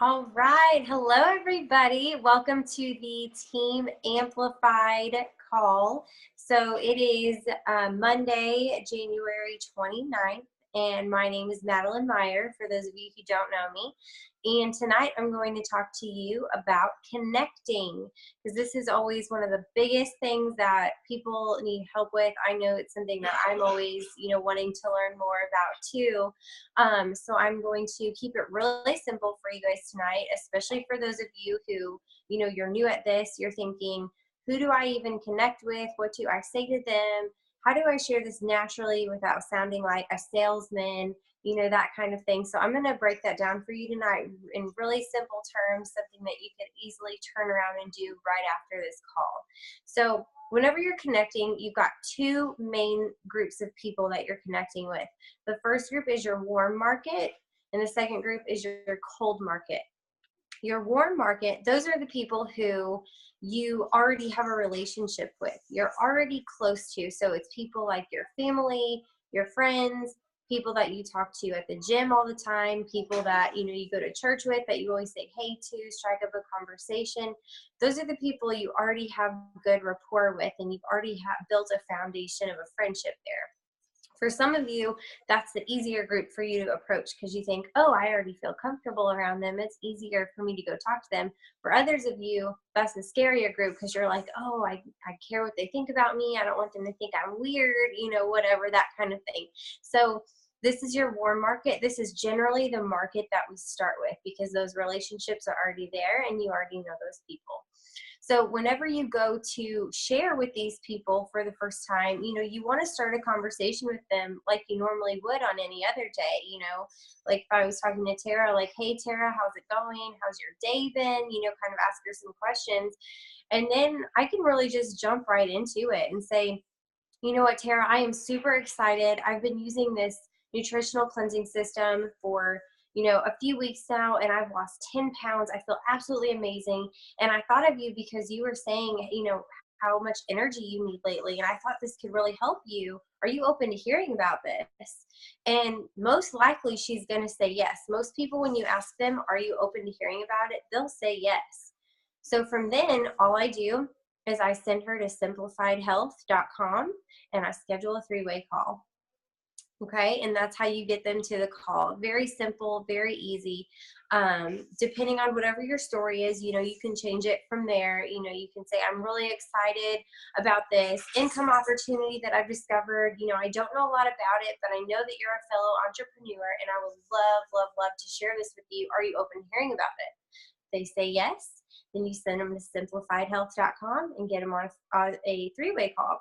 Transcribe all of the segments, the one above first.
All right. Hello, everybody. Welcome to the Team Amplified call. So it is Monday, January 29th, and my name is Madeline Meyer, for those of you who don't know me. And tonight I'm going to talk to you about connecting, because this is always one of the biggest things that people need help with. I know it's something that I'm always, wanting to learn more about too. So I'm going to keep it really simple for you guys tonight, especially for those of you who, you're new at this. You're thinking, who do I even connect with? What do I say to them? How do I share this naturally without sounding like a salesman? That kind of thing. So I'm going to break that down for you tonight in really simple terms, something that you could easily turn around and do right after this call. So whenever you're connecting, you've got two main groups of people that you're connecting with. The first group is your warm market, and the second group is your cold market. Your warm market, those are the people who you already have a relationship with. You're already close to. So it's people like your family, your friends, people that you talk to at the gym all the time, people that you go to church with, that you always say hey to, strike up a conversation. Those are the people you already have good rapport with, and you've already built a foundation of a friendship there. For some of you, that's the easier group for you to approach because you think, oh, I already feel comfortable around them. It's easier for me to go talk to them. For others of you, that's the scarier group because you're like, oh, I care what they think about me. I don't want them to think I'm weird, whatever, that kind of thing. So this is your warm market. This is generally the market that we start with because those relationships are already there and you already know those people. So whenever you go to share with these people for the first time, you want to start a conversation with them like you normally would on any other day. Like if I was talking to Tara, like, hey, Tara, how's it going? How's your day been? Kind of ask her some questions. And then I can really just jump right into it and say, you know what, Tara, I am super excited. I've been using this nutritional cleansing system for a few weeks now, and I've lost 10 pounds. I feel absolutely amazing. And I thought of you because you were saying, how much energy you need lately. And I thought this could really help you. Are you open to hearing about this? And most likely she's going to say yes. Most people, when you ask them, are you open to hearing about it? They'll say yes. So from then, all I do is I send her to simplifiedhealth.com and I schedule a 3-way call. Okay, and that's how you get them to the call. Very simple, very easy. Depending on whatever your story is, you can change it from there. You can say, I'm really excited about this income opportunity that I've discovered. I don't know a lot about it, but I know that you're a fellow entrepreneur and I would love, love, love to share this with you. Are you open to hearing about it? They say yes, then you send them to simplifiedhealth.com and get them on a 3-way call.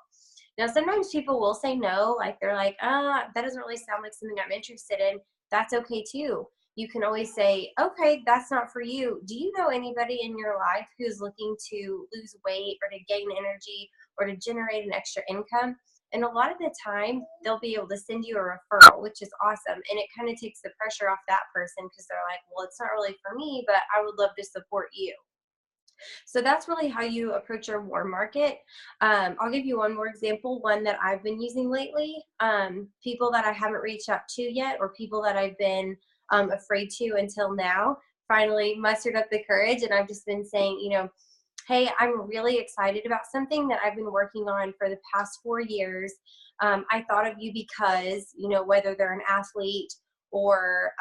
Now, sometimes people will say no, like they're like, that doesn't really sound like something I'm interested in. That's okay too. You can always say, okay, that's not for you. Do you know anybody in your life who's looking to lose weight or to gain energy or to generate an extra income? And a lot of the time, they'll be able to send you a referral, which is awesome. And it kind of takes the pressure off that person because they're like, well, it's not really for me, but I would love to support you. So that's really how you approach your warm market. I'll give you one more example, one that I've been using lately. People that I haven't reached out to yet, or people that I've been afraid to until now, finally mustered up the courage. And I've just been saying, hey, I'm really excited about something that I've been working on for the past 4 years. I thought of you because, whether they're an athlete or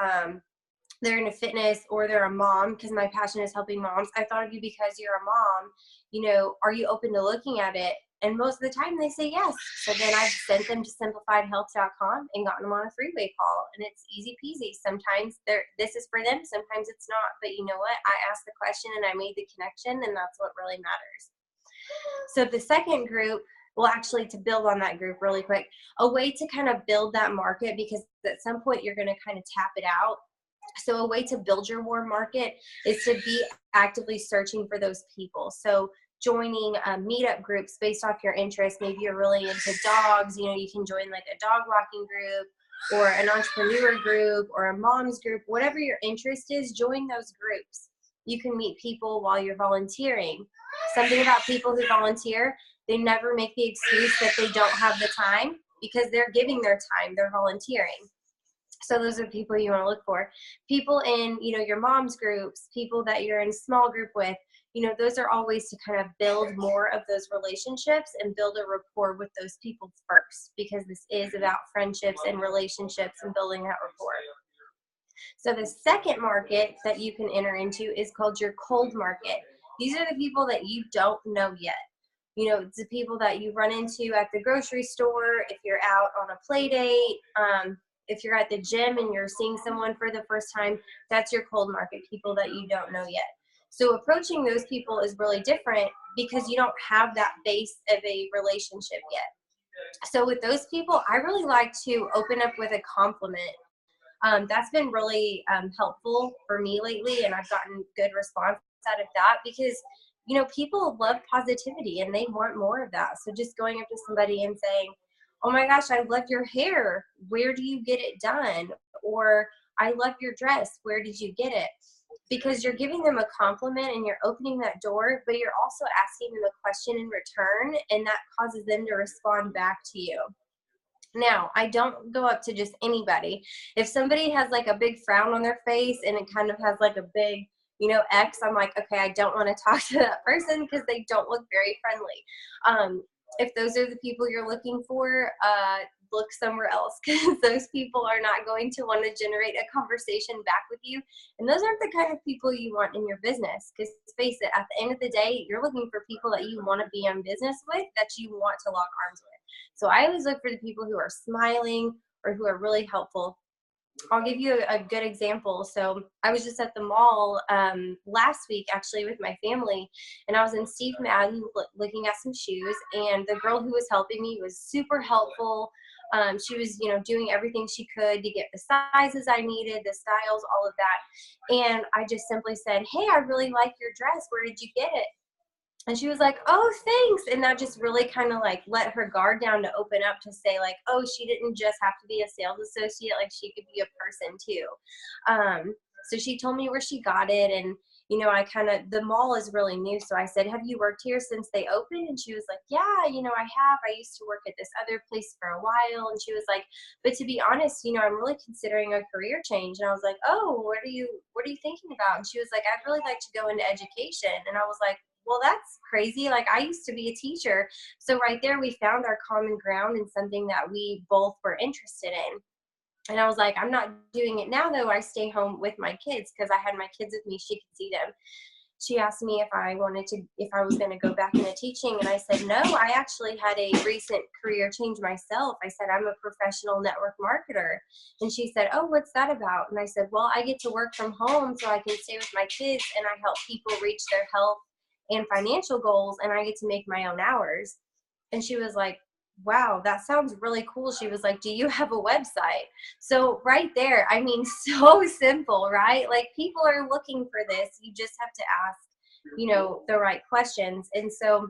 they're into fitness or they're a mom, because my passion is helping moms. I thought of you because you're a mom. Are you open to looking at it? And most of the time they say yes. So then I've sent them to simplifiedhealth.com and gotten them on a 3-way call. And it's easy peasy. Sometimes this is for them, sometimes it's not. But you know what? I asked the question and I made the connection, and that's what really matters. So the second group, well, actually, to build on that group really quick, a way to kind of build that market, because at some point you're going to kind of tap it out. So a way to build your warm market is to be actively searching for those people. So joining meetup groups based off your interests. Maybe you're really into dogs. You can join like a dog walking group or an entrepreneur group or a mom's group. Whatever your interest is, join those groups. You can meet people while you're volunteering. Something about people who volunteer, they never make the excuse that they don't have the time because they're giving their time. They're volunteering. So those are people you want to look for. People in, your mom's groups, people that you're in small group with, those are all ways to kind of build more of those relationships and build a rapport with those people first, because this is about friendships and relationships and building that rapport. So the second market that you can enter into is called your cold market. These are the people that you don't know yet. It's the people that you run into at the grocery store, if you're out on a play date, if you're at the gym and you're seeing someone for the first time, that's your cold market, people that you don't know yet. So approaching those people is really different because you don't have that base of a relationship yet. So with those people, I really like to open up with a compliment. That's been really helpful for me lately, and I've gotten good response out of that because people love positivity and they want more of that. So just going up to somebody and saying, oh my gosh, I love your hair, where do you get it done? Or I love your dress, where did you get it? Because you're giving them a compliment and you're opening that door, but you're also asking them a question in return, and that causes them to respond back to you. Now, I don't go up to just anybody. If somebody has like a big frown on their face and it kind of has like a big, X, I'm like, okay, I don't want to talk to that person because they don't look very friendly. If those are the people you're looking for, look somewhere else, because those people are not going to want to generate a conversation back with you. And those aren't the kind of people you want in your business, because face it, at the end of the day, you're looking for people that you want to be in business with, that you want to lock arms with. So I always look for the people who are smiling or who are really helpful. I'll give you a good example. So I was just at the mall last week, actually, with my family, and I was in Steve Madden looking at some shoes, and the girl who was helping me was super helpful. She was, doing everything she could to get the sizes I needed, the styles, all of that. And I just simply said, hey, I really like your dress. Where did you get it? And she was like, oh, thanks. And that just really kind of like let her guard down to open up to say like, oh, she didn't just have to be a sales associate, like she could be a person too. So she told me where she got it. And, the mall is really new. So I said, have you worked here since they opened? And she was like, yeah, I have. I used to work at this other place for a while. And she was like, but to be honest, I'm really considering a career change. And I was like, oh, what are you thinking about? And she was like, I'd really like to go into education. And I was like, well, that's crazy. Like, I used to be a teacher. So right there, we found our common ground in something that we both were interested in. And I was like, I'm not doing it now, though. I stay home with my kids because I had my kids with me. She could see them. She asked me if I was going to go back into teaching. And I said, no, I actually had a recent career change myself. I said, I'm a professional network marketer. And she said, oh, what's that about? And I said, well, I get to work from home so I can stay with my kids, and I help people reach their health and financial goals, and I get to make my own hours. And she was like, wow, that sounds really cool. She was like, do you have a website? So right there, I mean, so simple, right? Like, people are looking for this. You just have to ask, the right questions. And so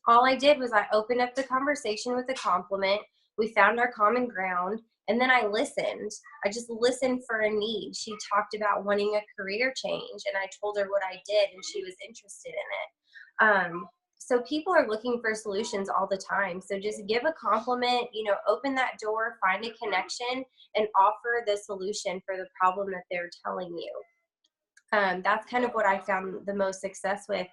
all I did was I opened up the conversation with a compliment. We found our common ground. And then I listened. I just listened for a need. She talked about wanting a career change, and I told her what I did, and she was interested in it. So people are looking for solutions all the time. So just give a compliment, open that door, find a connection, and offer the solution for the problem that they're telling you. That's kind of what I found the most success with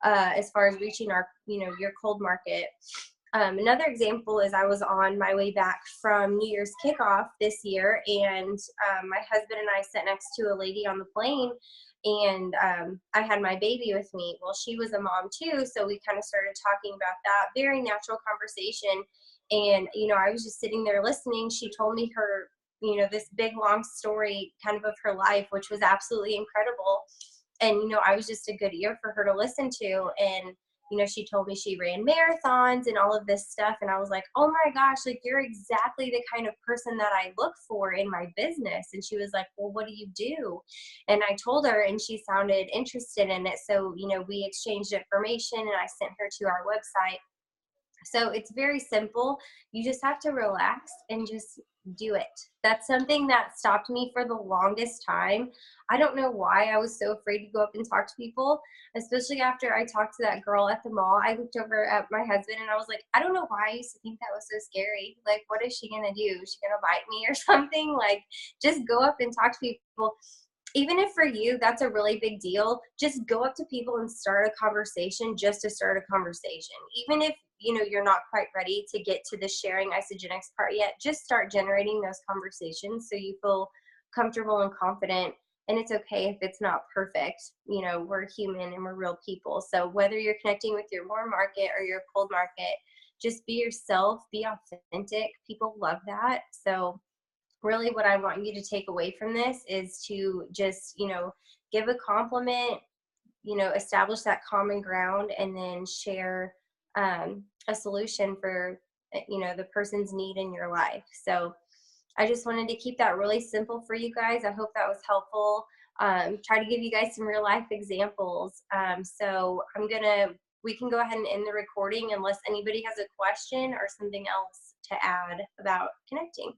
as far as reaching our, your cold market. Another example is I was on my way back from New Year's kickoff this year, and my husband and I sat next to a lady on the plane, and I had my baby with me. Well, she was a mom too, so we kind of started talking about that. Very natural conversation. And, I was just sitting there listening. She told me her, this big, long story kind of her life, which was absolutely incredible. And, I was just a good ear for her to listen to. And, she told me she ran marathons and all of this stuff. And I was like, oh my gosh, like, you're exactly the kind of person that I look for in my business. And she was like, well, what do you do? And I told her, and she sounded interested in it. So, we exchanged information, and I sent her to our website. So it's very simple. You just have to relax and just do it. That's something that stopped me for the longest time. I don't know why I was so afraid to go up and talk to people, especially after I talked to that girl at the mall. I looked over at my husband and I was like, I don't know why I used to think that was so scary. Like, what is she going to do? Is she going to bite me or something? Like, just go up and talk to people. Even if for you that's a really big deal, just go up to people and start a conversation just to start a conversation. Even if you're not quite ready to get to the sharing Isagenix part yet, just start generating those conversations so you feel comfortable and confident. And it's okay if it's not perfect. We're human and we're real people. So whether you're connecting with your warm market or your cold market, just be yourself, be authentic. People love that. So really what I want you to take away from this is to just, give a compliment, establish that common ground, and then share a solution for, the person's need in your life. So I just wanted to keep that really simple for you guys. I hope that was helpful. Try to give you guys some real life examples. So we can go ahead and end the recording unless anybody has a question or something else to add about connecting.